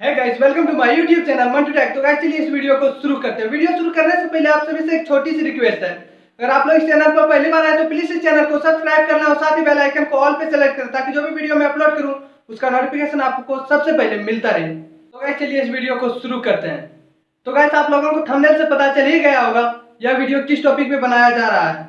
है guys, welcome to my YouTube channel Mantu tech. तो guys चलिए इस वीडियो को शुरू करते हैं। वीडियो शुरू करने से पहले आप सभी से एक छोटी सी रिक्वेस्ट है, अगर आप लोग इस चैनल पर पहली बार आए तो प्लीज इस चैनल को सब्सक्राइब करना और साथ ही बेल आइकन को ऑल पे सेलेक्ट करना ताकि जो भी वीडियो मैं अपलोड करूं उसका नोटिफिकेशन आपको सबसे पहले मिलता रहे। तो गाइस चलिए इस वीडियो को शुरू करते हैं। तो गाइस आप लोगों को थंबनेल से पता चल ही गया होगा यह वीडियो किस टॉपिक पे बनाया जा रहा है,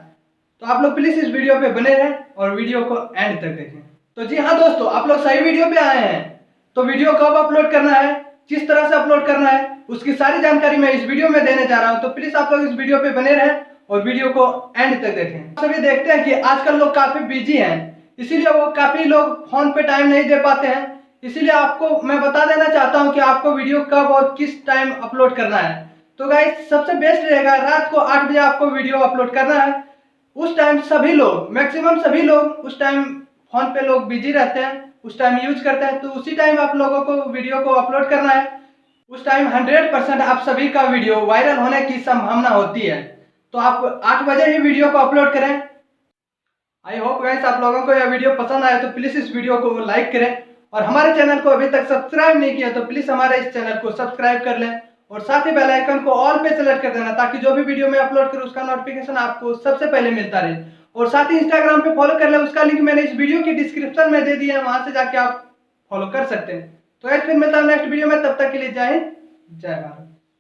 तो आप लोग प्लीज इस वीडियो पे बने रहें और वीडियो को एंड तक देखें। तो जी हाँ दोस्तों, आप लोग सही वीडियो पे आए हैं। तो वीडियो कब अपलोड करना है, किस तरह से अपलोड करना है, उसकी सारी जानकारी मैं इस वीडियो में देने जा रहा हूं। तो प्लीज आप लोग इस वीडियो पे बने रहें और वीडियो को एंड तक देखें। सभी देखते हैं कि आजकल लोग काफी बिजी हैं, इसीलिए वो काफी लोग फोन पे टाइम नहीं दे पाते हैं। इसीलिए आपको मैं बता देना चाहता हूं कि आपको वीडियो कब और किस टाइम अपलोड करना है। तो गाइस सबसे बेस्ट रहेगा रात को 8 बजे आपको वीडियो अपलोड करना है। उस टाइम सभी लोग, मैक्सिमम सभी लोग उस टाइम फोन पे लोग बिजी रहते हैं, उस टाइम यूज करते हैं। तो उसी टाइम आप लोगों को वीडियो को अपलोड करना है। उस टाइम 100% आप सभी का वीडियो वायरल होने की संभावना होती है। तो आप 8 बजे ही वीडियो को अपलोड करें। आई होप गाइस आप लोगों को यह वीडियो पसंद आए, तो प्लीज इस वीडियो को लाइक करें और हमारे चैनल को अभी तक सब्सक्राइब नहीं किया तो प्लीज हमारे इस चैनल को सब्सक्राइब कर लें और साथ ही बेल आइकन को ऑल पे सेलेक्ट कर देना ताकि जो भी वीडियो मैं अपलोड करूं उसका नोटिफिकेशन आपको सबसे पहले मिलता रहे। और साथ ही इंस्टाग्राम पे फॉलो कर लें, उसका लिंक मैंने इस वीडियो की डिस्क्रिप्शन में दे दिया है, वहां से जाके आप फॉलो कर सकते हैं। तो ऐसे फिर मिलता हूं नेक्स्ट वीडियो में, तब तक के लिए जय हिंद जय भारत।